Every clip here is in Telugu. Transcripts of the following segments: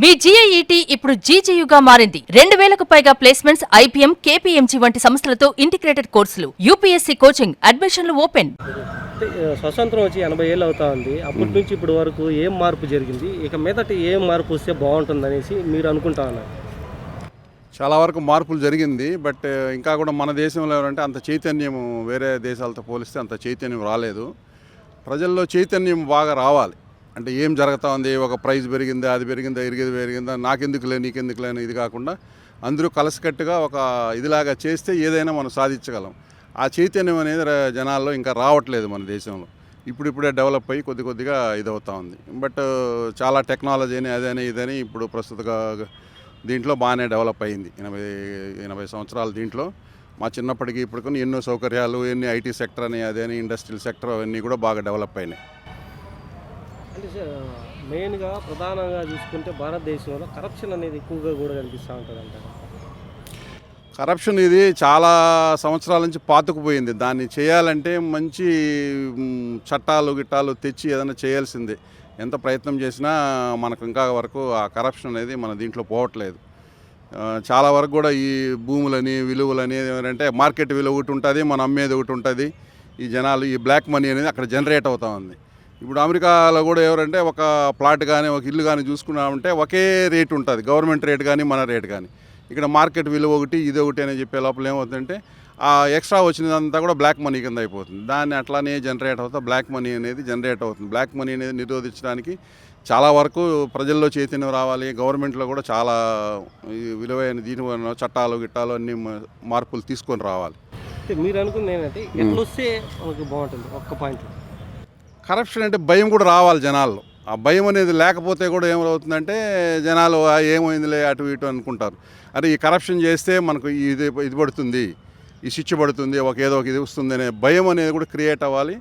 మీ జీఐఈటీ ఇప్పుడు జీజేయుగా మారింది. 2000కు పైగా ప్లేస్మెంట్స్, ఐపీఎం, కేపీఎంజీ వంటి సంస్థలతో ఇంటిగ్రేటెడ్ కోర్సులు, యూపీఎస్సీ కోచింగ్, అడ్మిషన్లు ఓపెన్. స్వతంత్రం వచ్చి 80 ఏళ్ళు అవుతా ఉంది. అప్పటి నుంచి ఇప్పటి వరకు ఏం మార్పు జరిగింది, ఇక మీదట ఏం మార్పు వస్తే బాగుంటుంది అనేసి మీరు అనుకుంటా ఉన్నారు? చాలా వరకు మార్పులు జరిగింది. బట్ ఇంకా కూడా మన దేశంలో ఎవరంటే అంత చైతన్యం వేరే దేశాలతో పోలిస్తే అంత చైతన్యం రాలేదు. ప్రజల్లో చైతన్యం బాగా రావాలి. అంటే ఏం జరుగుతూ ఉంది, ఒక ప్రైజ్ పెరిగిందా, అది పెరిగిందా, ఇరిగేది పెరిగిందా, నాకెందుకులే నీకెందుకులే అని ఇది కాకుండా అందరూ కలిసికట్టుగా ఒక ఇదిలాగా చేస్తే ఏదైనా మనం సాధించగలం. ఆ చైతన్యం అనేది జనాల్లో ఇంకా రావట్లేదు మన దేశంలో. ఇప్పుడిప్పుడే డెవలప్ అయ్యి కొద్దిగా ఇదవుతూ ఉంది. బట్ చాలా టెక్నాలజీ అని అదని ఇదని ఇప్పుడు ప్రస్తుతంగా దీంట్లో బాగానే డెవలప్ అయింది. 80 సంవత్సరాల దీంట్లో మా చిన్నప్పటికీ ఇప్పుడు ఎన్నో సౌకర్యాలు, ఎన్ని ఐటీ సెక్టర్ అని అదని ఇండస్ట్రియల్ సెక్టర్ అవన్నీ కూడా బాగా డెవలప్ అయినాయి. అంటే మెయిన్గా ప్రధానంగా చూసుకుంటే భారతదేశంలో కరప్షన్ అనేది ఎక్కువగా కూడా కనిపిస్తూ ఉంటుంది అంటారు. కరప్షన్ ఇది చాలా సంవత్సరాల నుంచి పాతుకుపోయింది. దాన్ని చేయాలంటే మంచి చట్టాలు తెచ్చి ఏదైనా చేయాల్సిందే. ఎంత ప్రయత్నం చేసినా మనకు ఇంకా వరకు ఆ కరప్షన్ అనేది మన దీంట్లో పోవట్లేదు. చాలా వరకు కూడా ఈ భూములని విలువలని ఏంటంటే మార్కెట్ విలువ ఒకటి ఉంటుంది, మనం అమ్మేది ఒకటి ఉంటుంది. ఈ జనాలు ఈ బ్లాక్ మనీ అనేది అక్కడ జనరేట్ అవుతూ ఉంది. ఇప్పుడు అమెరికాలో కూడా ఎవరంటే ఒక ప్లాట్ కానీ ఒక ఇల్లు కానీ చూసుకున్నామంటే ఒకే రేటు ఉంటుంది, గవర్నమెంట్ రేట్ కానీ మన రేట్ కానీ. ఇక్కడ మార్కెట్ విలువ ఒకటి ఇది ఒకటి అని చెప్పే లోపల ఏమవుతుందంటే ఆ ఎక్స్ట్రా వచ్చినదంతా కూడా బ్లాక్ మనీ కింద అయిపోతుంది. దాన్ని అట్లానే జనరేట్ అవుతా బ్లాక్ మనీ అనేది జనరేట్ అవుతుంది. బ్లాక్ మనీ అనేది నిరోధించడానికి చాలా వరకు ప్రజల్లో చైతన్యం రావాలి. గవర్నమెంట్లో కూడా చాలా విలువైన దీని చట్టాలు గిట్టాలు అన్ని మార్పులు తీసుకొని రావాలి. మీరు అనుకుంది ఏంటంటే ఎట్లా వస్తే మనకు బాగుంటుంది? ఒక్క పాయింట్. కరప్షన్ అంటే భయం కూడా రావాలి జనాల్లో. ఆ భయం అనేది లేకపోతే కూడా ఏమవుతుందంటే జనాలు ఏమైందిలే అటు ఇటు అనుకుంటారు. అరే ఈ కరప్షన్ చేస్తే మనకు ఇది పడుతుంది, ఈ శిక్ష పడుతుంది, ఏదో ఒక ఇది వస్తుంది అనే భయం అనేది కూడా క్రియేట్ అవ్వాలి.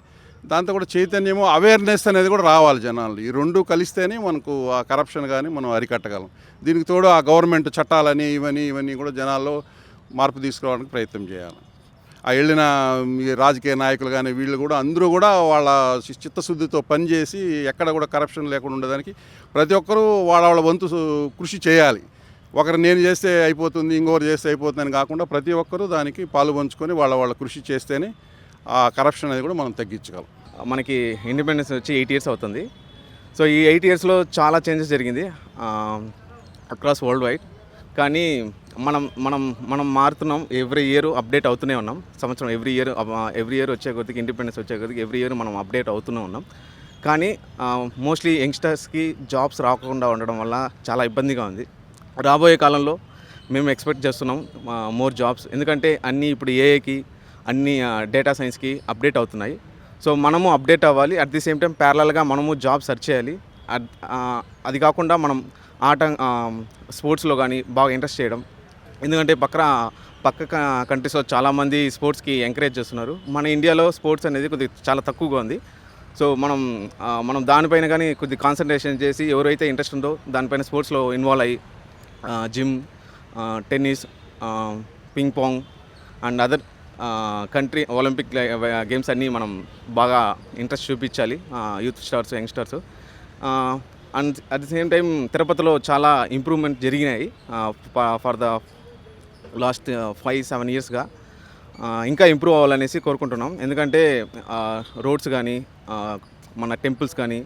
దాంతో కూడా చైతన్యము, అవేర్నెస్ అనేది కూడా రావాలి జనాలు. ఈ రెండు కలిస్తేనే మనకు ఆ కరప్షన్ కానీ మనం అరికట్టగలం. దీనికి తోడు ఆ గవర్నమెంట్ చట్టాలని ఇవన్నీ కూడా జనాల్లో మార్పు తీసుకురావడానికి ప్రయత్నం చేయాలి. ఆ వెళ్ళిన రాజకీయ నాయకులు కానీ వీళ్ళు కూడా అందరూ కూడా వాళ్ళ చిత్తశుద్ధితో పనిచేసి ఎక్కడ కూడా కరప్షన్ లేకుండా ఉండడానికి ప్రతి ఒక్కరూ వాళ్ళ వంతు కృషి చేయాలి. ఒకరు నేను చేస్తే అయిపోతుంది, ఇంకొకరు చేస్తే అయిపోతుందని కాకుండా ప్రతి ఒక్కరూ దానికి పాలు పంచుకొని వాళ్ళ కృషి చేస్తేనే ఆ కరప్షన్ అనేది కూడా మనం తగ్గించగలం. మనకి ఇండిపెండెన్స్ వచ్చి 8 years అవుతుంది. సో ఈ 8 yearsలో చాలా చేంజెస్ జరిగింది అక్రాస్ వరల్డ్ వైడ్. కానీ మనం మారుతున్నాం. ఎవ్రీ ఇయర్ అప్డేట్ అవుతూనే ఉన్నాం. సంవత్సరం ఎవ్రీ ఇయర్ వచ్చే కొద్దికి, ఇండిపెండెన్స్ వచ్చే కొద్దికి ఎవ్రీ ఇయర్ మనం అప్డేట్ అవుతూనే ఉన్నాం. కానీ మోస్ట్లీ యంగ్స్టర్స్కి జాబ్స్ రాకుండా ఉండడం వల్ల చాలా ఇబ్బందిగా ఉంది. రాబోయే కాలంలో మేము ఎక్స్పెక్ట్ చేస్తున్నాం మోర్ జాబ్స్. ఎందుకంటే అన్నీ ఇప్పుడు ఏఐకి, అన్ని డేటా సైన్స్కి అప్డేట్ అవుతున్నాయి. సో మనము అప్డేట్ అవ్వాలి. అట్ ది సేమ్ టైం ప్యారలల్గా మనము జాబ్ సెర్చ్ చేయాలి. అది కాకుండా మనం స్పోర్ట్స్లో కానీ బాగా ఇంట్రెస్ట్ చేయడం. ఎందుకంటే పక్క కంట్రీస్లో చాలామంది స్పోర్ట్స్కి ఎంకరేజ్ చేస్తున్నారు. మన ఇండియాలో స్పోర్ట్స్ అనేది కొద్దిగా చాలా తక్కువగా ఉంది. సో మనం దానిపైన కానీ కొద్దిగా కాన్సన్ట్రేషన్ చేసి ఎవరైతే ఇంట్రెస్ట్ ఉందో దానిపైన స్పోర్ట్స్లో ఇన్వాల్వ్ అయ్యి gym, tennis, ping pong and other country Olympic games అన్నీ మనం బాగా ఇంట్రెస్ట్ చూపించాలి youth stars, youngsters. And at the same time తిరుపతిలో చాలా ఇంప్రూవ్మెంట్ జరిగినాయి ఫర్ ద లాస్ట్ 5-7 yearsగా. ఇంకా ఇంప్రూవ్ అవ్వాలనేసి కోరుకుంటున్నాం. ఎందుకంటే రోడ్స్ కానీ మన టెంపుల్స్ కానీ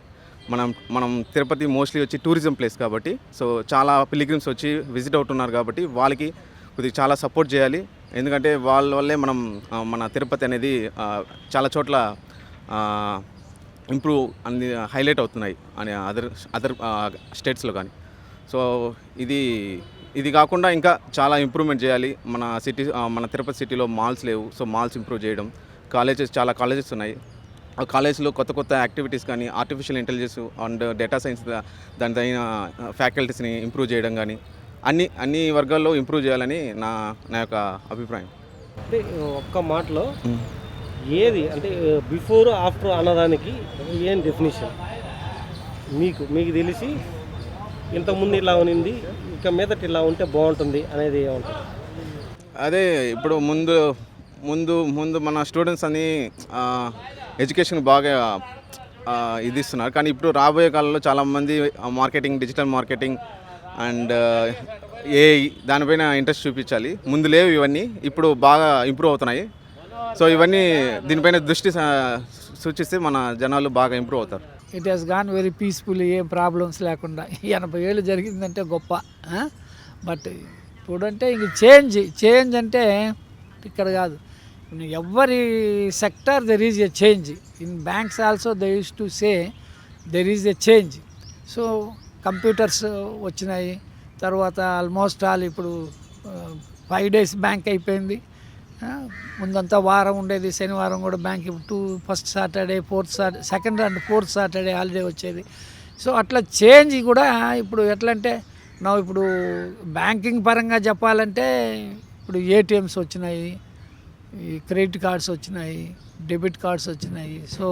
మనం తిరుపతి మోస్ట్లీ వచ్చి టూరిజం ప్లేస్ కాబట్టి, సో చాలా పిలిగ్రిమ్స్ వచ్చి విజిట్ అవుతున్నారు కాబట్టి వాళ్ళకి కొద్దిగా చాలా సపోర్ట్ చేయాలి. ఎందుకంటే వాళ్ళ వల్లే మన తిరుపతి అనేది చాలా చోట్ల ఇంప్రూవ్ అన్ని హైలైట్ అవుతున్నాయి అని అదర్ స్టేట్స్లో కానీ. సో ఇది కాకుండా ఇంకా చాలా ఇంప్రూవ్మెంట్ చేయాలి. మన తిరుపతి సిటీలో మాల్స్ లేవు. సో మాల్స్ ఇంప్రూవ్ చేయడం, చాలా కాలేజెస్ ఉన్నాయి. ఆ కాలేజ్లో కొత్త యాక్టివిటీస్ కానీ, artificial intelligence and data science దానిపైన ఫ్యాకల్టీస్ని ఇంప్రూవ్ చేయడం కానీ అన్ని వర్గాల్లో ఇంప్రూవ్ చేయాలని నా యొక్క అభిప్రాయం. అంటే ఒక్క మాటలో ఏది అంటే బిఫోర్ ఆఫ్టర్ అన్నదానికి ఏం డెఫినేషన్ మీకు తెలిసి ఇంతకుముందు ఇలా ఉన్నింది, ఇక మీదట ఇలా ఉంటే బాగుంటుంది అనేది ఏమంటారు? అదే ఇప్పుడు ముందు మన స్టూడెంట్స్ అని ఎడ్యుకేషన్ బాగా ఇది ఇస్తున్నారు. కానీ ఇప్పుడు రాబోయే కాలంలో చాలామంది మార్కెటింగ్, డిజిటల్ మార్కెటింగ్ అండ్ ఏ దానిపైన ఇంట్రెస్ట్ చూపించాలి. ముందు లేవు ఇవన్నీ, ఇప్పుడు బాగా ఇంప్రూవ్ అవుతున్నాయి. సో ఇవన్నీ దీనిపైన దృష్టి సూచిస్తే మన జనాలు బాగా ఇంప్రూవ్ అవుతారు. It has gone very peaceful, ఏం ప్రాబ్లమ్స్ లేకుండా 80 ఏళ్ళు జరిగిందంటే గొప్ప. బట్ ఇప్పుడంటే ఇంక చేంజ్ అంటే ఇక్కడ కాదు, ఎవరి sector there is a change. In banks also they use to say there is a change. So computers వచ్చినాయి, తర్వాత ఆల్మోస్ట్ ఆల్ ఇప్పుడు 5 days బ్యాంక్ అయిపోయింది. ముందంతా వారం ఉండేది, శనివారం కూడా బ్యాంక్. ఇప్పుడు first Saturday, second and fourth Saturday holiday వచ్చేది. సో అట్లా చేంజ్ కూడా ఇప్పుడు ఎట్లా అంటే ఇప్పుడు బ్యాంకింగ్ పరంగా చెప్పాలంటే ఇప్పుడు ఏటీఎంస్ వచ్చినాయి, ఈ క్రెడిట్ కార్డ్స్ వచ్చినాయి, డెబిట్ కార్డ్స్ వచ్చినాయి. So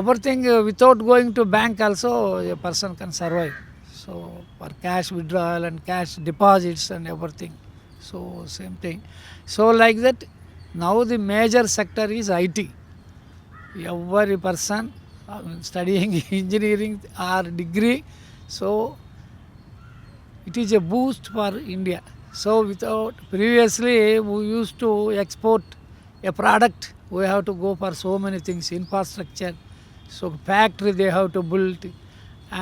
everything without going to bank also a person can survive. So for cash withdrawal and cash deposits and everything. So same thing. So like that, now the major sector is IT. Every person studying engineering or degree, so it is a boost for India. So without, previously we used to export a product, we have to go for so many things, infrastructure. So factory they have to build,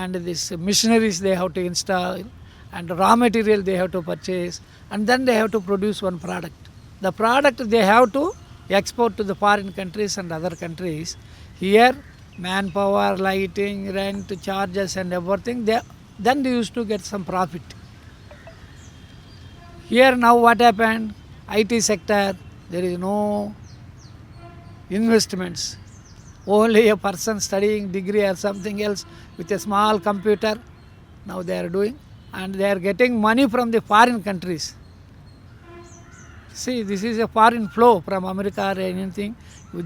and this machineries they have to install, and raw material they have to purchase, and then they have to produce one product. The product they have to export to the foreign countries and other countries. Here manpower, lighting, rent, charges and everything, then they used to get some profit. Here now what happened? IT sector, there is no investments. Only a person studying degree or something else with a small computer, now they are doing, and they are getting money from the foreign countries. See, this is a foreign flow from America or anything.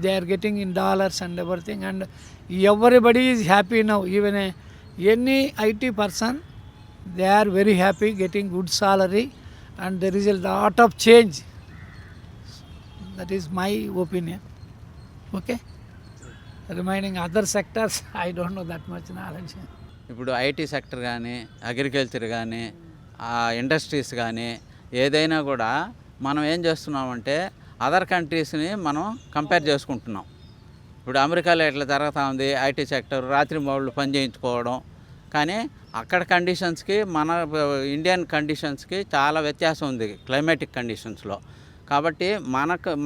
They are getting in dollars and everything, and everybody is happy now. Even any IT person, they are very happy, getting good salary, and there is a lot of change. That is my opinion. Okay? Remaining other sectors, I don't know that much knowledge. ఇప్పుడు ఐటీ సెక్టర్ కానీ, అగ్రికల్చర్ కానీ, ఇండస్ట్రీస్ కానీ ఏదైనా కూడా మనం ఏం చేస్తున్నామంటే అదర్ కంట్రీస్ని మనం కంపేర్ చేసుకుంటున్నాం. ఇప్పుడు అమెరికాలో ఎట్లా జరుగుతూ ఉంది ఐటీ సెక్టర్, రాత్రి మౌళ్ళు పని చేయించుకోవడం. కానీ అక్కడ కండిషన్స్కి మన ఇండియన్ కండిషన్స్కి చాలా వ్యత్యాసం ఉంది క్లైమేటిక్ కండిషన్స్లో. కాబట్టి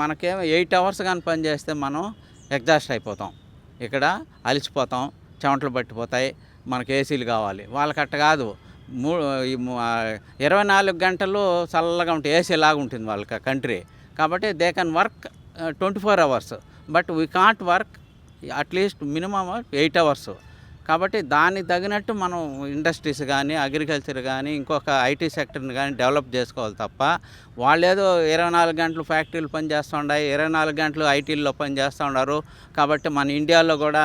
మనకేమో 8 hours కానీ పని చేస్తే మనం ఎగ్జాస్ట్ అయిపోతాం, ఇక్కడ అలిసిపోతాం, చెమటలు పట్టిపోతాయి, మనకు ఏసీలు కావాలి. వాళ్ళకి అట్ట కాదు, 24 గంటలు చల్లగా ఉంటుంది, ఏసీ లాగా ఉంటుంది వాళ్ళకి కంట్రీ. కాబట్టి they can work 24 hours, but we can't work at least minimum 8 hours. కాబట్టి దానికి తగినట్టు మనం ఇండస్ట్రీస్ కానీ, అగ్రికల్చర్ కానీ, ఇంకొక ఐటీ సెక్టర్ని కానీ డెవలప్ చేసుకోవాలి తప్ప వాళ్ళేదో 24 గంటలు ఫ్యాక్టరీలు పనిచేస్తూ ఉన్నాయి, 24 గంటలు ఐటీల్లో పనిచేస్తూ ఉన్నారు. కాబట్టి మన ఇండియాలో కూడా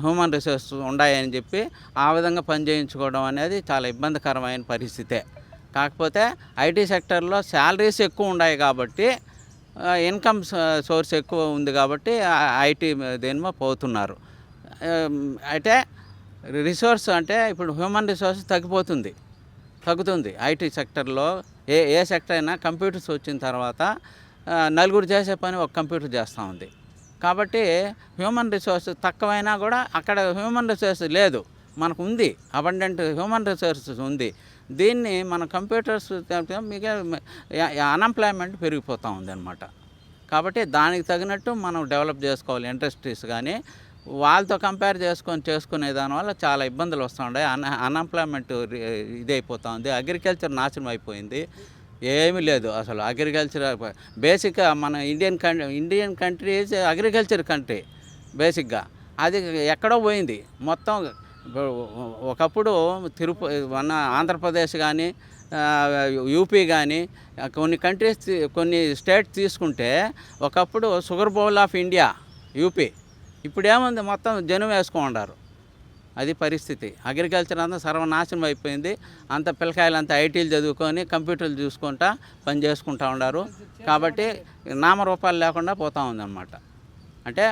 హ్యూమన్ రిసోర్స్ ఉన్నాయని చెప్పి ఆ విధంగా పని చేయించుకోవడం అనేది చాలా ఇబ్బందికరమైన పరిస్థితే. కాకపోతే ఐటీ సెక్టర్లో శాలరీస్ ఎక్కువ ఉన్నాయి కాబట్టి, ఇన్కమ్ సోర్స్ ఎక్కువ ఉంది కాబట్టి ఐటీ దేనిమో పోతున్నారు. అయితే రిసోర్స్ అంటే ఇప్పుడు హ్యూమన్ రిసోర్స్ తగ్గుతుంది ఐటీ సెక్టర్లో. ఏ సెక్టర్ అయినా కంప్యూటర్స్ వచ్చిన తర్వాత నలుగురు చేసే పని ఒక కంప్యూటర్ చేస్తూ ఉంది. కాబట్టి హ్యూమన్ రిసోర్స్ తక్కువైనా కూడా అక్కడ హ్యూమన్ రిసోర్స్ లేదు, మనకు ఉంది, అబండెంట్ హ్యూమన్ రిసోర్సెస్ ఉంది. దీన్ని మన కంప్యూటర్స్ మీకు అన్ఎంప్లాయ్మెంట్ పెరిగిపోతూ ఉంది అన్నమాట. కాబట్టి దానికి తగినట్టు మనం డెవలప్ చేసుకోవాలి. ఇండస్ట్రీస్ కానీ వాళ్ళతో కంపేర్ చేసుకునే దానివల్ల చాలా ఇబ్బందులు వస్తుంటాయి. అన్ఎంప్లాయ్మెంట్ ఇదైపోతూ ఉంది. అగ్రికల్చర్ నాశనం అయిపోయింది, ఏమీ లేదు అసలు. అగ్రికల్చర్ బేసిక్గా మన Indian country is agriculture country బేసిక్గా. అది ఎక్కడో పోయింది మొత్తం. ఒకప్పుడు మన ఆంధ్రప్రదేశ్ కానీ, యూపీ కానీ, కొన్ని స్టేట్స్ తీసుకుంటే ఒకప్పుడు sugar bowl of India UP. ఇప్పుడు ఏముంది, మొత్తం జనం వేసుకుంటారు. అది పరిస్థితి. అగ్రికల్చర్ అంతా సర్వనాశనం అయిపోయింది. అంత పిల్లకాయలు అంతా ఐటీలు చదువుకొని కంప్యూటర్లు చూసుకుంటా పని చేసుకుంటూ ఉన్నారు. కాబట్టి నామరూపాలు లేకుండా పోతూ ఉందన్నమాట. అంటే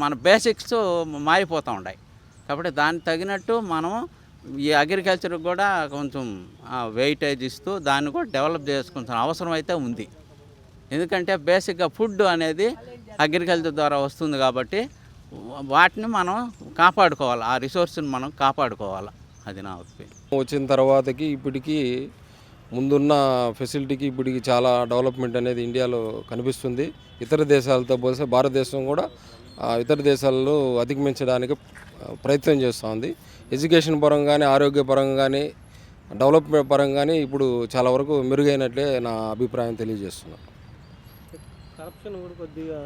మన బేసిక్స్ మారిపోతూ ఉన్నాయి. కాబట్టి దానికి తగినట్టు మనం ఈ అగ్రికల్చర్ కూడా కొంచెం వెయిటేజ్ ఇస్తూ దాన్ని కూడా డెవలప్ చేసుకుంటున్న అవసరం అయితే ఉంది. ఎందుకంటే బేసిక్గా ఫుడ్ అనేది అగ్రికల్చర్ ద్వారా వస్తుంది కాబట్టి వాటిని మనం కాపాడుకోవాలి, ఆ రిసోర్స్ని మనం కాపాడుకోవాలి. అది నా ఒపీనియన్. వచ్చిన తర్వాతకి ఇప్పటికీ ముందున్న ఫెసిలిటీకి ఇప్పటికి చాలా డెవలప్మెంట్ అనేది ఇండియాలో కనిపిస్తుంది. ఇతర దేశాలతో పోలిస్తే భారతదేశం కూడా ఇతర దేశాల్లో అధిగమించడానికి ప్రయత్నం చేస్తుంది. ఎడ్యుకేషన్ పరంగానే, ఆరోగ్య పరంగానే, డెవలప్మెంట్ పరంగానే ఇప్పుడు చాలా వరకు మెరుగైనట్లే నా అభిప్రాయం తెలియజేస్తున్నాను. కరప్షన్ కూడా కొద్దిగా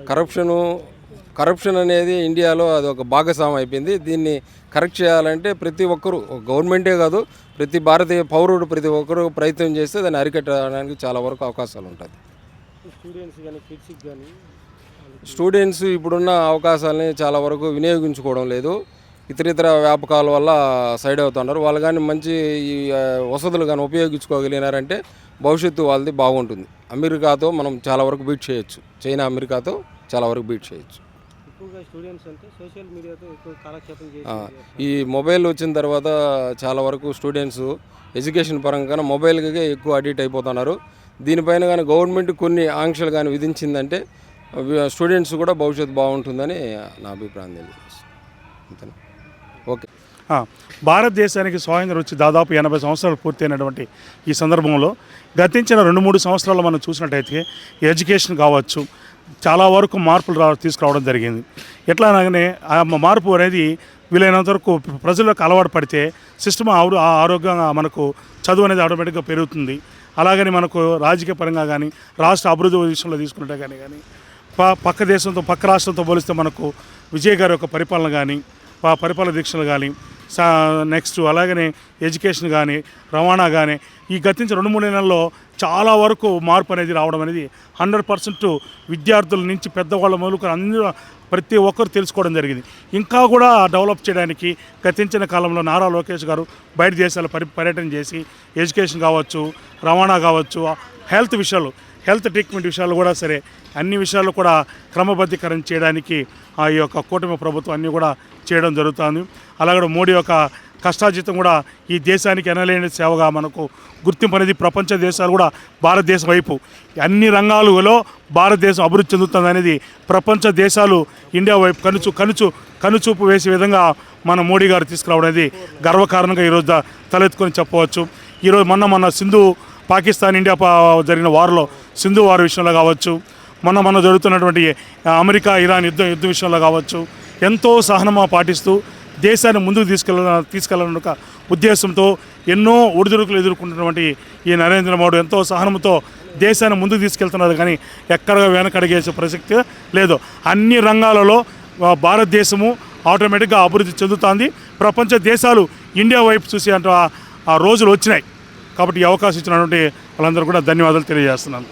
కరప్షన్ అనేది ఇండియాలో అది ఒక భాగస్వామ్యం అయిపోయింది. దీన్ని కరెక్ట్ చేయాలంటే ప్రతి ఒక్కరూ, గవర్నమెంటే కాదు, ప్రతి భారతీయ పౌరుడు ప్రతి ఒక్కరూ ప్రయత్నం చేస్తే దాన్ని అరికట్టడానికి చాలా వరకు అవకాశాలు ఉంటాయి. స్టూడెంట్స్ కానీ కిడ్స్కి కానీ స్టూడెంట్స్ ఇప్పుడున్న అవకాశాలని చాలా వరకు వినియోగించుకోవడం లేదు. ఇతర వ్యాపకాల వల్ల సైడ్ అవుతున్నారు. వాళ్ళు కానీ మంచి ఈ వసతులు కానీ ఉపయోగించుకోగలిగినారంటే భవిష్యత్తు వాళ్ళది బాగుంటుంది. అమెరికాతో మనం చాలా వరకు బీట్ చేయొచ్చు. చైనా అమెరికాతో చాలా వరకు బీట్ చేయొచ్చు. ఎక్కువగా స్టూడెంట్స్ అంటే సోషల్ మీడియాతో ఎక్కువ కాలక్షేపం చేసి ఈ మొబైల్ వచ్చిన తర్వాత చాలా వరకు స్టూడెంట్స్ ఎడ్యుకేషన్ పరంగా మొబైల్కే ఎక్కువ అడిక్ట్ అయిపోతున్నారు. దీనిపైన కానీ గవర్నమెంట్ కొన్ని ఆంక్షలు కానీ విధించిందంటే స్టూడెంట్స్ కూడా భవిష్యత్తు బాగుంటుందని నా అభిప్రాయం తెలియజేస్తుంది. అంతేనా? ఓకే. భారతదేశానికి స్వాతంత్రం వచ్చి దాదాపు 80 సంవత్సరాలు పూర్తయినటువంటి ఈ సందర్భంలో గతించిన 2-3 సంవత్సరాలు మనం చూసినట్టయితే ఎడ్యుకేషన్ కావచ్చు, చాలా వరకు మార్పులు తీసుకురావడం జరిగింది. ఎట్లా అనగానే ఆ మార్పు అనేది వీలైనంత వరకు ప్రజలకు అలవాటు పడితే సిస్టమ్ ఆరోగ్యంగా మనకు చదువు అనేది ఆటోమేటిక్గా పెరుగుతుంది. అలాగని మనకు రాజకీయ పరంగా కానీ, రాష్ట్ర అభివృద్ధి విషయంలో తీసుకున్నట్టే కానీ పక్క దేశంతో, పక్క రాష్ట్రంతో పోలిస్తే మనకు విజయ్ గారి యొక్క పరిపాలన కానీ, పరిపాలన దీక్షలు కానీ, నెక్స్ట్ అలాగనే ఎడ్యుకేషన్ కానీ, రవాణా కానీ ఈ గతించిన 2-3 నెలల్లో చాలా వరకు మార్పు అనేది రావడం అనేది 100% విద్యార్థుల నుంచి పెద్దవాళ్ళ మొదలుకొని అందరూ ప్రతి ఒక్కరు తెలుసుకోవడం జరిగింది. ఇంకా కూడా డెవలప్ చేయడానికి గతించిన కాలంలో నారా లోకేష్ గారు బయట దేశాల పర్యటన చేసి ఎడ్యుకేషన్ కావచ్చు, రవాణా కావచ్చు, హెల్త్ ట్రీట్మెంట్ విషయాలు కూడా సరే అన్ని విషయాలు కూడా క్రమబద్ధీకరణ చేయడానికి ఆ యొక్క కూటమి ప్రభుత్వం అన్నీ కూడా చేయడం జరుగుతుంది. అలాగే మోడీ యొక్క కష్టార్జితం కూడా ఈ దేశానికి ఎనలేని సేవగా మనకు గుర్తింపు అనేది ప్రపంచ దేశాలు కూడా భారతదేశం వైపు అన్ని రంగాలలో భారతదేశం అభివృద్ధి చెందుతుంది అనేది ప్రపంచ దేశాలు ఇండియా వైపు కనుచూపు వేసే విధంగా మన మోడీ గారు తీసుకురావడం అనేది గర్వకారణంగా ఈరోజు తలెత్తుకొని చెప్పవచ్చు. ఈరోజు మొన్న సింధు పాకిస్తాన్ ఇండియా జరిగిన వార్లో సింధు వార్ విషయంలో కావచ్చు, మొన్న జరుగుతున్నటువంటి అమెరికా ఇరాన్ యుద్ధం విషయంలో కావచ్చు ఎంతో సహనమా పాటిస్తూ దేశాన్ని ముందుకు తీసుకెళ్లాలన్న ఒక ఉద్దేశంతో ఎన్నో ఒడిదుడుకులు ఎదుర్కొంటున్నటువంటి ఈ నరేంద్ర మోడీ ఎంతో సహనంతో దేశాన్ని ముందుకు తీసుకెళ్తున్నారు. కానీ ఎక్కడ వెనకడిగేసే ప్రసక్తి లేదు. అన్ని రంగాలలో భారతదేశము ఆటోమేటిక్గా అభివృద్ధి చెందుతుంది. ప్రపంచ దేశాలు ఇండియా వైపు చూసే ఆ రోజులు వచ్చినాయి. కాబట్టి ఈ అవకాశం ఇచ్చినటువంటి వాళ్ళందరూ కూడా ధన్యవాదాలు తెలియజేస్తున్నాను.